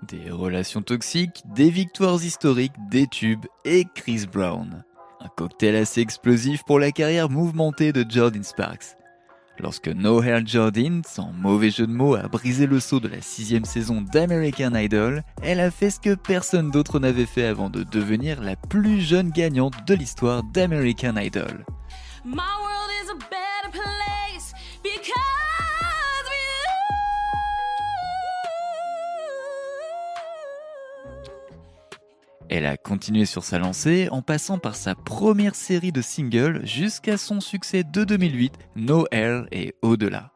Des relations toxiques, des victoires historiques, des tubes et Chris Brown. Un cocktail assez explosif pour la carrière mouvementée de Jordin Sparks. Lorsque Noel Jordin, sans mauvais jeu de mots, a brisé le sceau de la 6e saison d'American Idol, elle a fait ce que personne d'autre n'avait fait avant de devenir la plus jeune gagnante de l'histoire d'American Idol. My world is a better place because Elle a continué sur sa lancée en passant par sa première série de singles jusqu'à son succès de 2008, No Air et Au-delà.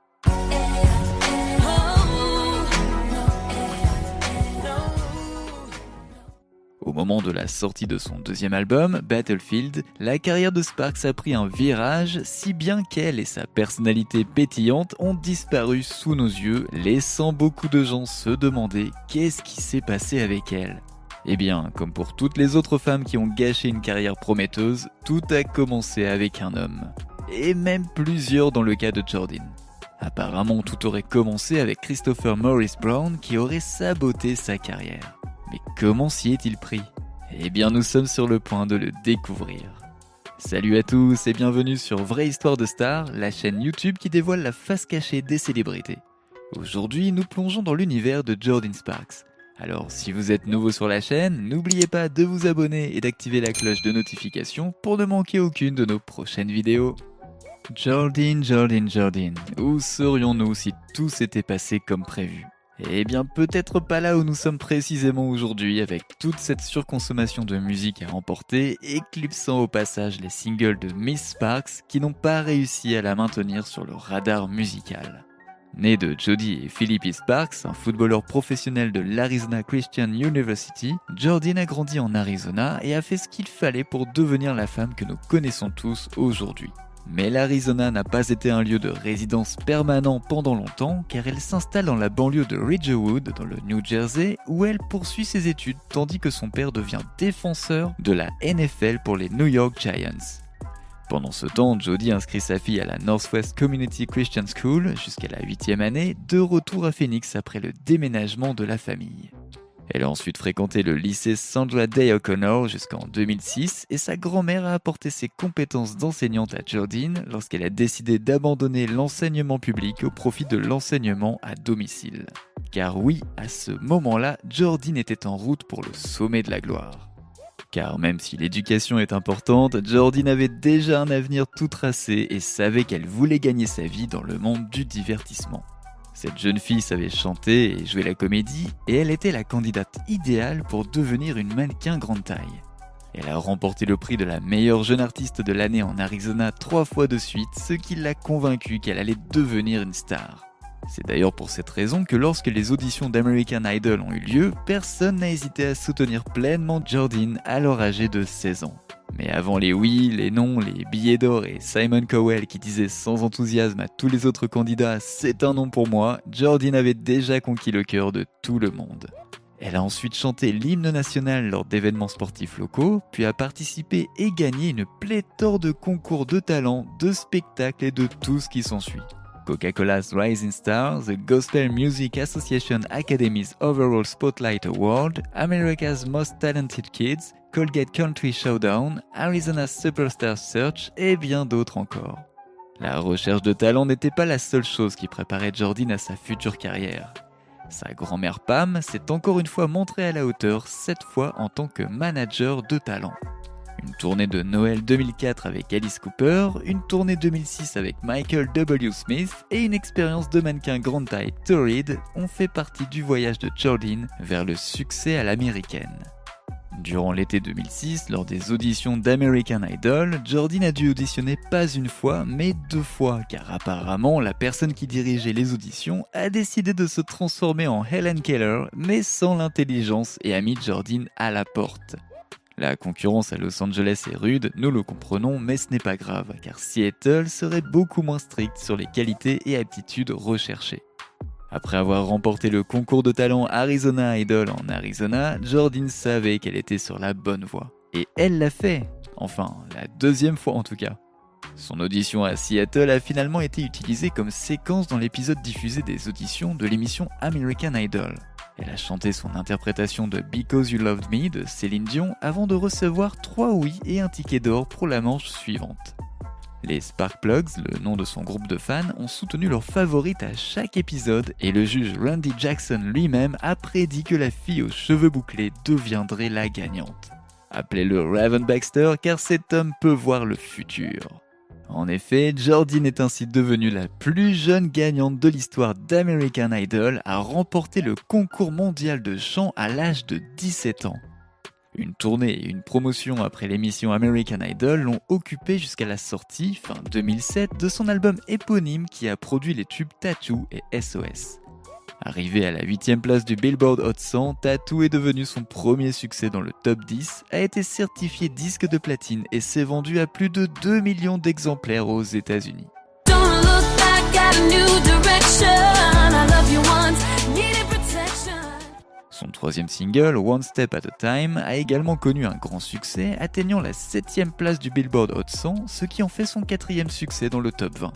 Au moment de la sortie de son deuxième album, Battlefield, la carrière de Sparks a pris un virage, si bien qu'elle et sa personnalité pétillante ont disparu sous nos yeux, laissant beaucoup de gens se demander qu'est-ce qui s'est passé avec elle. Eh bien, comme pour toutes les autres femmes qui ont gâché une carrière prometteuse, tout a commencé avec un homme. Et même plusieurs dans le cas de Jordin. Apparemment, tout aurait commencé avec Christopher Morris Brown qui aurait saboté sa carrière. Mais comment s'y est-il pris ? Eh bien, nous sommes sur le point de le découvrir. Salut à tous et bienvenue sur Vraie Histoire de Star, la chaîne YouTube qui dévoile la face cachée des célébrités. Aujourd'hui, nous plongeons dans l'univers de Jordin Sparks. Alors, si vous êtes nouveau sur la chaîne, n'oubliez pas de vous abonner et d'activer la cloche de notification pour ne manquer aucune de nos prochaines vidéos. Jordin, où serions-nous si tout s'était passé comme prévu ? Eh bien, peut-être pas là où nous sommes précisément aujourd'hui, avec toute cette surconsommation de musique à emporter, éclipsant au passage les singles de Miss Sparks qui n'ont pas réussi à la maintenir sur le radar musical. Né de Jody et Philippi Sparks, un footballeur professionnel de l'Arizona Christian University, Jordin a grandi en Arizona et a fait ce qu'il fallait pour devenir la femme que nous connaissons tous aujourd'hui. Mais l'Arizona n'a pas été un lieu de résidence permanent pendant longtemps car elle s'installe dans la banlieue de Ridgewood, dans le New Jersey, où elle poursuit ses études tandis que son père devient défenseur de la NFL pour les New York Giants. Pendant ce temps, Jody inscrit sa fille à la Northwest Community Christian School jusqu'à la 8e année, de retour à Phoenix après le déménagement de la famille. Elle a ensuite fréquenté le lycée Sandra Day O'Connor jusqu'en 2006 et sa grand-mère a apporté ses compétences d'enseignante à Jordin lorsqu'elle a décidé d'abandonner l'enseignement public au profit de l'enseignement à domicile. Car oui, à ce moment-là, Jordin était en route pour le sommet de la gloire. Car même si l'éducation est importante, Jordin avait déjà un avenir tout tracé et savait qu'elle voulait gagner sa vie dans le monde du divertissement. Cette jeune fille savait chanter et jouer la comédie et elle était la candidate idéale pour devenir une mannequin grande taille. Elle a remporté le prix de la meilleure jeune artiste de l'année en Arizona 3 fois de suite, ce qui l'a convaincue qu'elle allait devenir une star. C'est d'ailleurs pour cette raison que lorsque les auditions d'American Idol ont eu lieu, personne n'a hésité à soutenir pleinement Jordin alors âgée de 16 ans. Mais avant les oui, les non, les billets d'or et Simon Cowell qui disait sans enthousiasme à tous les autres candidats « c'est un non pour moi », Jordin avait déjà conquis le cœur de tout le monde. Elle a ensuite chanté l'hymne national lors d'événements sportifs locaux, puis a participé et gagné une pléthore de concours de talent, de spectacles et de tout ce qui s'ensuit. Coca-Cola's Rising Star, the Gospel Music Association Academy's Overall Spotlight Award, America's Most Talented Kids, Colgate Country Showdown, Arizona's Superstar Search et bien d'autres encore. La recherche de talent n'était pas la seule chose qui préparait Jordin à sa future carrière. Sa grand-mère Pam s'est encore une fois montrée à la hauteur, cette fois en tant que manager de talent. Une tournée de Noël 2004 avec Alice Cooper, une tournée 2006 avec Michael W. Smith et une expérience de mannequin grande taille torride ont fait partie du voyage de Jordin vers le succès à l'américaine. Durant l'été 2006, lors des auditions d'American Idol, Jordin a dû auditionner pas une fois, mais 2 fois, car apparemment la personne qui dirigeait les auditions a décidé de se transformer en Helen Keller, mais sans l'intelligence et a mis Jordin à la porte. La concurrence à Los Angeles est rude, nous le comprenons, mais ce n'est pas grave, car Seattle serait beaucoup moins strict sur les qualités et aptitudes recherchées. Après avoir remporté le concours de talent Arizona Idol en Arizona, Jordin savait qu'elle était sur la bonne voie. Et elle l'a fait, enfin, la 2e fois en tout cas. Son audition à Seattle a finalement été utilisée comme séquence dans l'épisode diffusé des auditions de l'émission American Idol. Elle a chanté son interprétation de Because You Loved Me de Céline Dion avant de recevoir 3 oui et un ticket d'or pour la manche suivante. Les Sparkplugs, le nom de son groupe de fans, ont soutenu leur favorite à chaque épisode et le juge Randy Jackson lui-même a prédit que la fille aux cheveux bouclés deviendrait la gagnante. Appelez-le Raven Baxter car cet homme peut voir le futur. En effet, Jordyn est ainsi devenue la plus jeune gagnante de l'histoire d'American Idol à remporter le concours mondial de chant à l'âge de 17 ans. Une tournée et une promotion après l'émission American Idol l'ont occupée jusqu'à la sortie, fin 2007, de son album éponyme qui a produit les tubes Tattoo et SOS. Arrivé à la 8e place du Billboard Hot 100, Tattoo est devenu son premier succès dans le top 10, a été certifié disque de platine et s'est vendu à plus de 2 millions d'exemplaires aux États-Unis. Don't look back at a new direction. I love you once, needed protection. Son 3e single, One Step at a Time, a également connu un grand succès, atteignant la 7e place du Billboard Hot 100, ce qui en fait son 4e succès dans le top 20.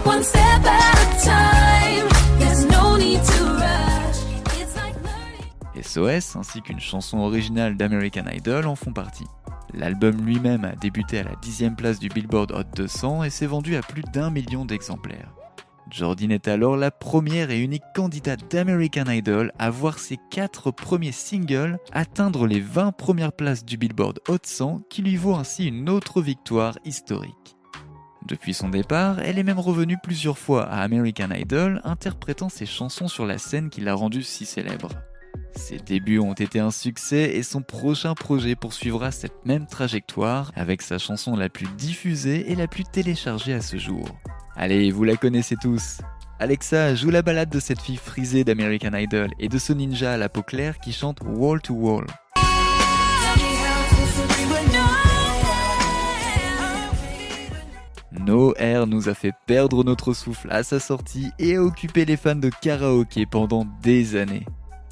One step at a time. There's no need to rush. It's like learning. SOS ainsi qu'une chanson originale d'American Idol en font partie. L'album lui-même a débuté à la 10e place du Billboard Hot 200 et s'est vendu à plus d'1 million d'exemplaires. Jordyn est alors la première et unique candidate d'American Idol à voir ses 4 premiers singles atteindre les 20 premières places du Billboard Hot 100 qui lui vaut ainsi une autre victoire historique. Depuis son départ, elle est même revenue plusieurs fois à American Idol, interprétant ses chansons sur la scène qui l'a rendue si célèbre. Ses débuts ont été un succès et son prochain projet poursuivra cette même trajectoire avec sa chanson la plus diffusée et la plus téléchargée à ce jour. Allez, vous la connaissez tous. Alexa, joue la ballade de cette fille frisée d'American Idol et de ce ninja à la peau claire qui chante Wall to Wall. No Air nous a fait perdre notre souffle à sa sortie et a occupé les fans de karaoké pendant des années.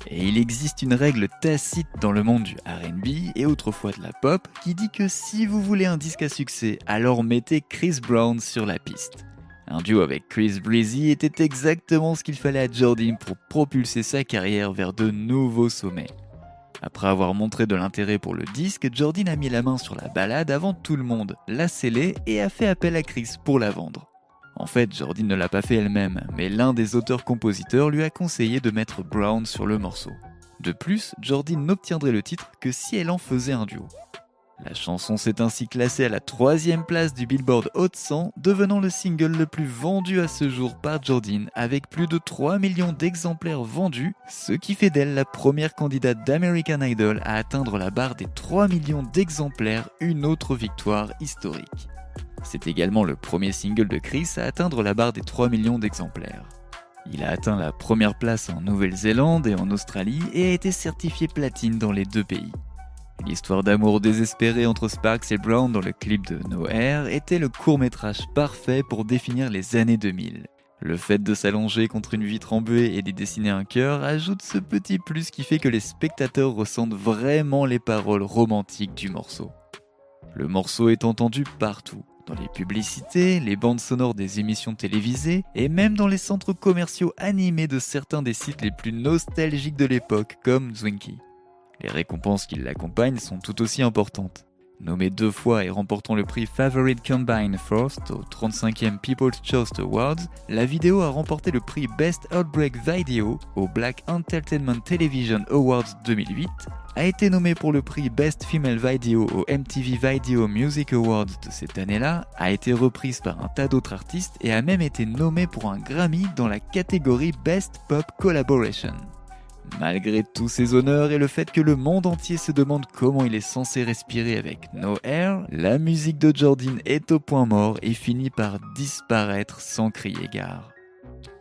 Et il existe une règle tacite dans le monde du R&B et autrefois de la pop qui dit que si vous voulez un disque à succès, alors mettez Chris Brown sur la piste. Un duo avec Chris Breezy était exactement ce qu'il fallait à Jordyn pour propulser sa carrière vers de nouveaux sommets. Après avoir montré de l'intérêt pour le disque, Jordyn a mis la main sur la ballade avant tout le monde, l'a scellée et a fait appel à Chris pour la vendre. En fait, Jordyn ne l'a pas fait elle-même, mais l'un des auteurs-compositeurs lui a conseillé de mettre Brown sur le morceau. De plus, Jordyn n'obtiendrait le titre que si elle en faisait un duo. La chanson s'est ainsi classée à la 3e place du Billboard Hot 100, devenant le single le plus vendu à ce jour par Jordyn, avec plus de 3 millions d'exemplaires vendus, ce qui fait d'elle la première candidate d'American Idol à atteindre la barre des 3 millions d'exemplaires, une autre victoire historique. C'est également le premier single de Chris à atteindre la barre des 3 millions d'exemplaires. Il a atteint la première place en Nouvelle-Zélande et en Australie et a été certifié platine dans les 2 pays. L'histoire d'amour désespérée entre Sparks et Brown dans le clip de No Air était le court-métrage parfait pour définir les années 2000. Le fait de s'allonger contre une vitre embuée et d'y dessiner un cœur ajoute ce petit plus qui fait que les spectateurs ressentent vraiment les paroles romantiques du morceau. Le morceau est entendu partout, dans les publicités, les bandes sonores des émissions télévisées et même dans les centres commerciaux animés de certains des sites les plus nostalgiques de l'époque comme Zwinky. Les récompenses qui l'accompagnent sont tout aussi importantes. Nommé 2 fois et remportant le prix Favorite Combined First au 35e People's Choice Awards, la vidéo a remporté le prix Best Outbreak Video au Black Entertainment Television Awards 2008, a été nommée pour le prix Best Female Video au MTV Video Music Awards de cette année-là, a été reprise par un tas d'autres artistes et a même été nommée pour un Grammy dans la catégorie Best Pop Collaboration. Malgré tous ces honneurs et le fait que le monde entier se demande comment il est censé respirer avec No Air, la musique de Jordyn est au point mort et finit par disparaître sans crier gare.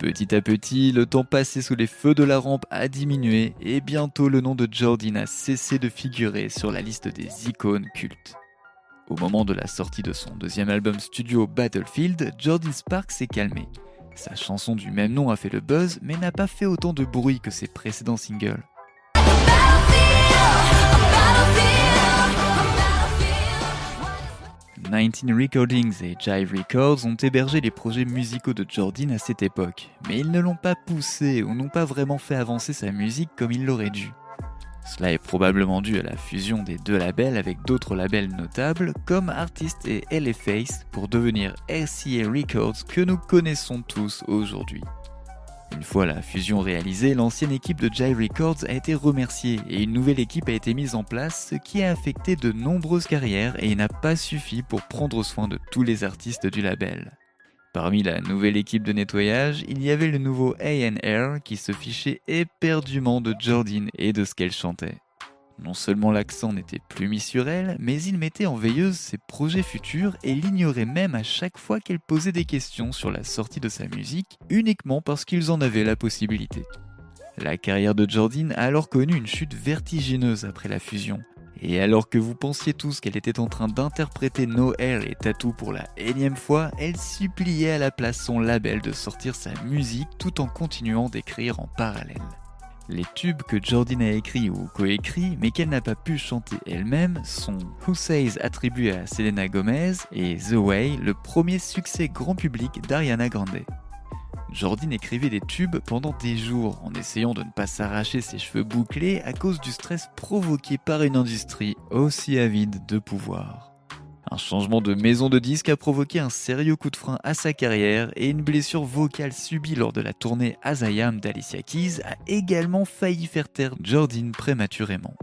Petit à petit, le temps passé sous les feux de la rampe a diminué et bientôt le nom de Jordyn a cessé de figurer sur la liste des icônes cultes. Au moment de la sortie de son 2e album studio Battlefield, Jordyn Sparks s'est calmée. Sa chanson du même nom a fait le buzz, mais n'a pas fait autant de bruit que ses précédents singles. 19 Recordings et Jive Records ont hébergé les projets musicaux de Jordin à cette époque, mais ils ne l'ont pas poussé ou n'ont pas vraiment fait avancer sa musique comme il l'aurait dû. Cela est probablement dû à la fusion des deux labels avec d'autres labels notables comme Artist et LA Face pour devenir RCA Records que nous connaissons tous aujourd'hui. Une fois la fusion réalisée, l'ancienne équipe de Jive Records a été remerciée et une nouvelle équipe a été mise en place, ce qui a affecté de nombreuses carrières et n'a pas suffi pour prendre soin de tous les artistes du label. Parmi la nouvelle équipe de nettoyage, il y avait le nouveau A&R qui se fichait éperdument de Jordin et de ce qu'elle chantait. Non seulement l'accent n'était plus mis sur elle, mais il mettait en veilleuse ses projets futurs et l'ignorait même à chaque fois qu'elle posait des questions sur la sortie de sa musique, uniquement parce qu'ils en avaient la possibilité. La carrière de Jordin a alors connu une chute vertigineuse après la fusion. Et alors que vous pensiez tous qu'elle était en train d'interpréter No Air et Tattoo pour la énième fois, elle suppliait à la place son label de sortir sa musique tout en continuant d'écrire en parallèle. Les tubes que Jordin a écrits ou coécrits, mais qu'elle n'a pas pu chanter elle-même, sont Who Says attribué à Selena Gomez et The Way, le premier succès grand public d'Ariana Grande. Jordin écrivait des tubes pendant des jours en essayant de ne pas s'arracher ses cheveux bouclés à cause du stress provoqué par une industrie aussi avide de pouvoir. Un changement de maison de disque a provoqué un sérieux coup de frein à sa carrière et une blessure vocale subie lors de la tournée As I Am d'Alicia Keys a également failli faire taire Jordin prématurément.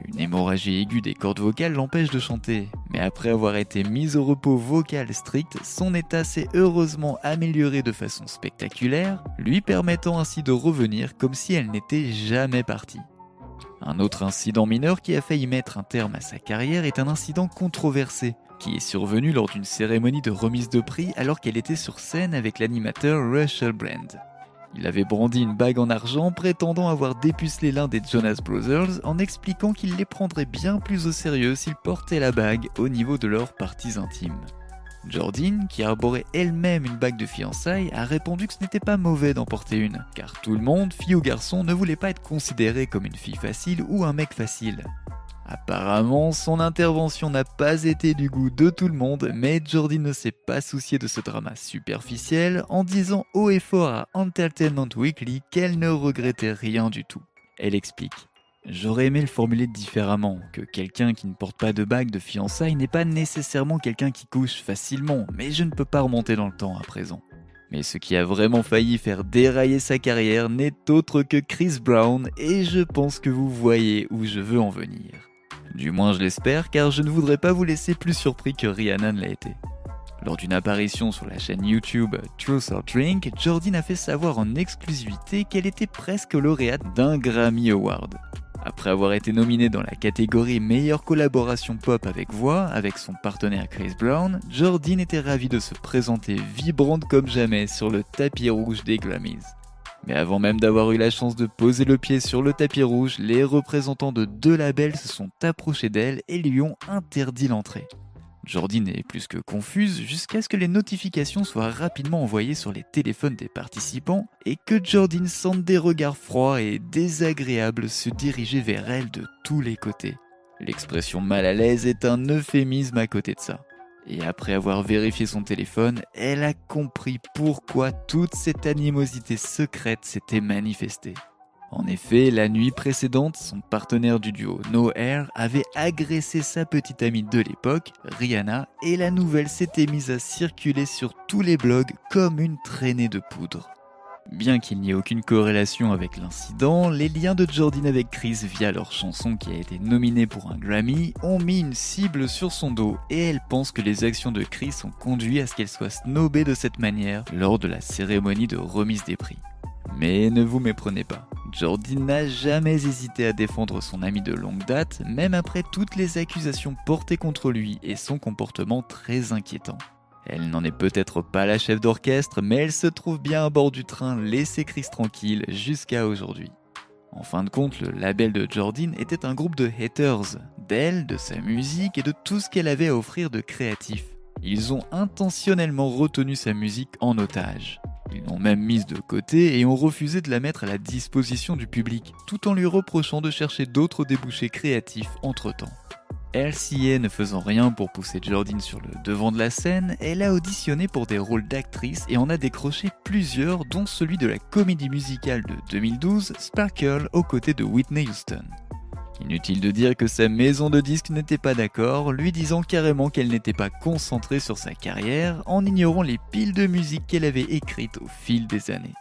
Une hémorragie aiguë des cordes vocales l'empêche de chanter, mais après avoir été mise au repos vocal strict, son état s'est heureusement amélioré de façon spectaculaire, lui permettant ainsi de revenir comme si elle n'était jamais partie. Un autre incident mineur qui a failli mettre un terme à sa carrière est un incident controversé, qui est survenu lors d'une cérémonie de remise de prix alors qu'elle était sur scène avec l'animateur Russell Brand. Il avait brandi une bague en argent prétendant avoir dépucelé l'un des Jonas Brothers en expliquant qu'il les prendrait bien plus au sérieux s'ils portaient la bague au niveau de leurs parties intimes. Jordin, qui arborait elle-même une bague de fiançailles, a répondu que ce n'était pas mauvais d'en porter une, car tout le monde, fille ou garçon, ne voulait pas être considéré comme une fille facile ou un mec facile. Apparemment, son intervention n'a pas été du goût de tout le monde, mais Jordin ne s'est pas soucié de ce drama superficiel en disant haut et fort à Entertainment Weekly qu'elle ne regrettait rien du tout. Elle explique. J'aurais aimé le formuler différemment, que quelqu'un qui ne porte pas de bague de fiançailles n'est pas nécessairement quelqu'un qui couche facilement, mais je ne peux pas remonter dans le temps à présent. Mais ce qui a vraiment failli faire dérailler sa carrière n'est autre que Chris Brown, et je pense que vous voyez où je veux en venir. Du moins je l'espère, car je ne voudrais pas vous laisser plus surpris que Rihanna ne l'a été. Lors d'une apparition sur la chaîne YouTube Truth or Drink, Jordin a fait savoir en exclusivité qu'elle était presque lauréate d'un Grammy Award. Après avoir été nominée dans la catégorie meilleure collaboration pop avec voix avec son partenaire Chris Brown, Jordin était ravie de se présenter vibrante comme jamais sur le tapis rouge des Grammys. Mais avant même d'avoir eu la chance de poser le pied sur le tapis rouge, les représentants de deux labels se sont approchés d'elle et lui ont interdit l'entrée. Jordin est plus que confuse jusqu'à ce que les notifications soient rapidement envoyées sur les téléphones des participants et que Jordin sente des regards froids et désagréables se diriger vers elle de tous les côtés. L'expression mal à l'aise est un euphémisme à côté de ça. Et après avoir vérifié son téléphone, elle a compris pourquoi toute cette animosité secrète s'était manifestée. En effet, la nuit précédente, son partenaire du duo No Air avait agressé sa petite amie de l'époque, Rihanna, et la nouvelle s'était mise à circuler sur tous les blogs comme une traînée de poudre. Bien qu'il n'y ait aucune corrélation avec l'incident, les liens de Jordin avec Chris via leur chanson qui a été nominée pour un Grammy ont mis une cible sur son dos et elle pense que les actions de Chris ont conduit à ce qu'elle soit snobée de cette manière lors de la cérémonie de remise des prix. Mais ne vous méprenez pas, Jordin n'a jamais hésité à défendre son ami de longue date, même après toutes les accusations portées contre lui et son comportement très inquiétant. Elle n'en est peut-être pas la chef d'orchestre, mais elle se trouve bien à bord du train laissé Chris tranquille jusqu'à aujourd'hui. En fin de compte, le label de Jordin était un groupe de haters, d'elle, de sa musique et de tout ce qu'elle avait à offrir de créatif. Ils ont intentionnellement retenu sa musique en otage. Ils l'ont même mise de côté et ont refusé de la mettre à la disposition du public, tout en lui reprochant de chercher d'autres débouchés créatifs entre-temps. RCA ne faisant rien pour pousser Jordyn sur le devant de la scène, elle a auditionné pour des rôles d'actrice et en a décroché plusieurs, dont celui de la comédie musicale de 2012, Sparkle, aux côtés de Whitney Houston. Inutile de dire que sa maison de disques n'était pas d'accord, lui disant carrément qu'elle n'était pas concentrée sur sa carrière, en ignorant les piles de musique qu'elle avait écrites au fil des années.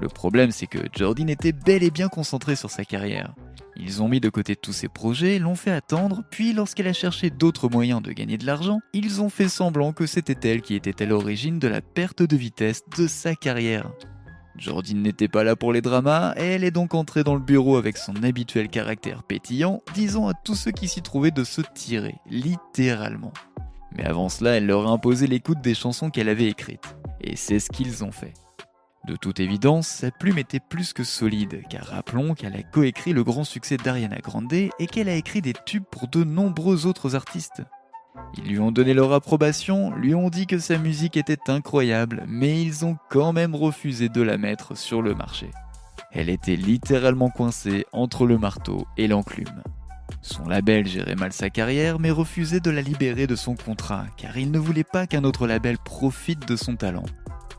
Le problème, c'est que Jordyn était bel et bien concentrée sur sa carrière. Ils ont mis de côté tous ses projets, l'ont fait attendre, puis lorsqu'elle a cherché d'autres moyens de gagner de l'argent, ils ont fait semblant que c'était elle qui était à l'origine de la perte de vitesse de sa carrière. Jordyn n'était pas là pour les dramas, et elle est donc entrée dans le bureau avec son habituel caractère pétillant, disant à tous ceux qui s'y trouvaient de se tirer, littéralement. Mais avant cela, elle leur a imposé l'écoute des chansons qu'elle avait écrites, et c'est ce qu'ils ont fait. De toute évidence, sa plume était plus que solide, car rappelons qu'elle a coécrit le grand succès d'Ariana Grande et qu'elle a écrit des tubes pour de nombreux autres artistes. Ils lui ont donné leur approbation, lui ont dit que sa musique était incroyable, mais ils ont quand même refusé de la mettre sur le marché. Elle était littéralement coincée entre le marteau et l'enclume. Son label gérait mal sa carrière, mais refusait de la libérer de son contrat, car il ne voulait pas qu'un autre label profite de son talent.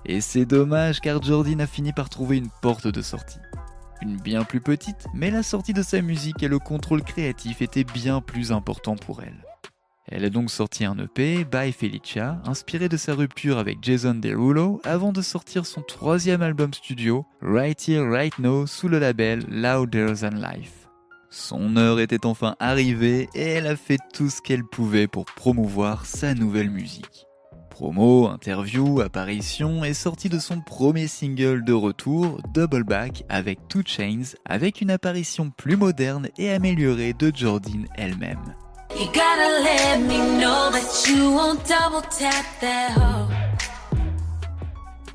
Et c'est dommage car Jordyn a fini par trouver une porte de sortie. Une bien plus petite, mais la sortie de sa musique et le contrôle créatif étaient bien plus importants pour elle. Elle a donc sorti un EP, By Felicia, inspiré de sa rupture avec Jason Derulo, avant de sortir son troisième album studio, Right Here, Right Now, sous le label Louder Than Life. Son heure était enfin arrivée et elle a fait tout ce qu'elle pouvait pour promouvoir sa nouvelle musique. Promo, interview, apparition et sortie de son premier single de retour, Double Back avec 2 Chainz, avec une apparition plus moderne et améliorée de Jordyn elle-même. You gotta let me know that you won't double tap that hoe.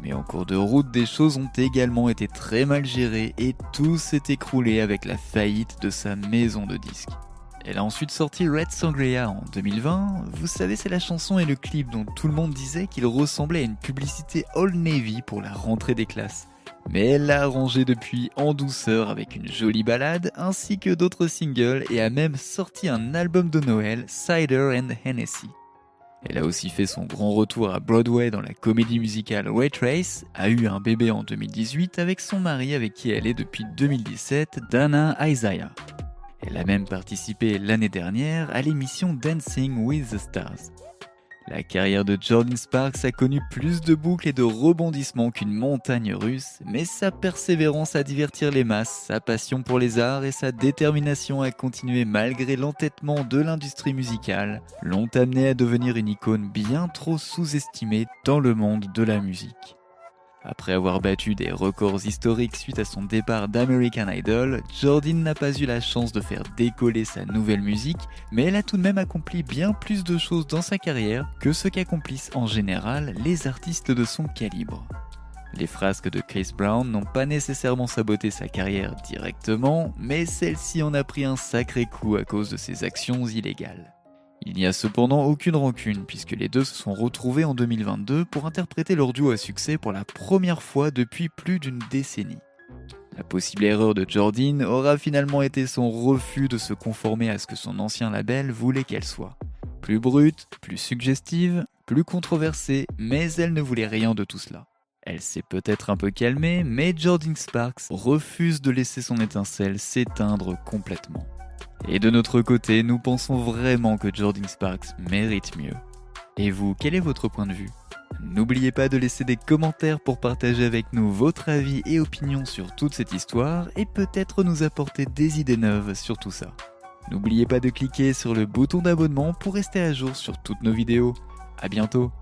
Mais en cours de route, des choses ont également été très mal gérées et tout s'est écroulé avec la faillite de sa maison de disques. Elle a ensuite sorti Red Sangria en 2020, vous savez c'est la chanson et le clip dont tout le monde disait qu'il ressemblait à une publicité Old Navy pour la rentrée des classes. Mais elle l'a arrangé depuis en douceur avec une jolie ballade ainsi que d'autres singles et a même sorti un album de Noël, Cider and Hennessy. Elle a aussi fait son grand retour à Broadway dans la comédie musicale Waitress, a eu un bébé en 2018 avec son mari avec qui elle est depuis 2017, Dana Isaiah. Elle a même participé l'année dernière à l'émission Dancing with the Stars. La carrière de Jordyn Sparks a connu plus de boucles et de rebondissements qu'une montagne russe, mais sa persévérance à divertir les masses, sa passion pour les arts et sa détermination à continuer malgré l'entêtement de l'industrie musicale l'ont amenée à devenir une icône bien trop sous-estimée dans le monde de la musique. Après avoir battu des records historiques suite à son départ d'American Idol, Jordyn n'a pas eu la chance de faire décoller sa nouvelle musique, mais elle a tout de même accompli bien plus de choses dans sa carrière que ce qu'accomplissent en général les artistes de son calibre. Les frasques de Chris Brown n'ont pas nécessairement saboté sa carrière directement, mais celle-ci en a pris un sacré coup à cause de ses actions illégales. Il n'y a cependant aucune rancune puisque les deux se sont retrouvés en 2022 pour interpréter leur duo à succès pour la première fois depuis plus d'une décennie. La possible erreur de Jordyn aura finalement été son refus de se conformer à ce que son ancien label voulait qu'elle soit. Plus brute, plus suggestive, plus controversée, mais elle ne voulait rien de tout cela. Elle s'est peut-être un peu calmée, mais Jordyn Sparks refuse de laisser son étincelle s'éteindre complètement. Et de notre côté, nous pensons vraiment que Jordyn Sparks mérite mieux. Et vous, quel est votre point de vue ? N'oubliez pas de laisser des commentaires pour partager avec nous votre avis et opinion sur toute cette histoire et peut-être nous apporter des idées neuves sur tout ça. N'oubliez pas de cliquer sur le bouton d'abonnement pour rester à jour sur toutes nos vidéos. À bientôt !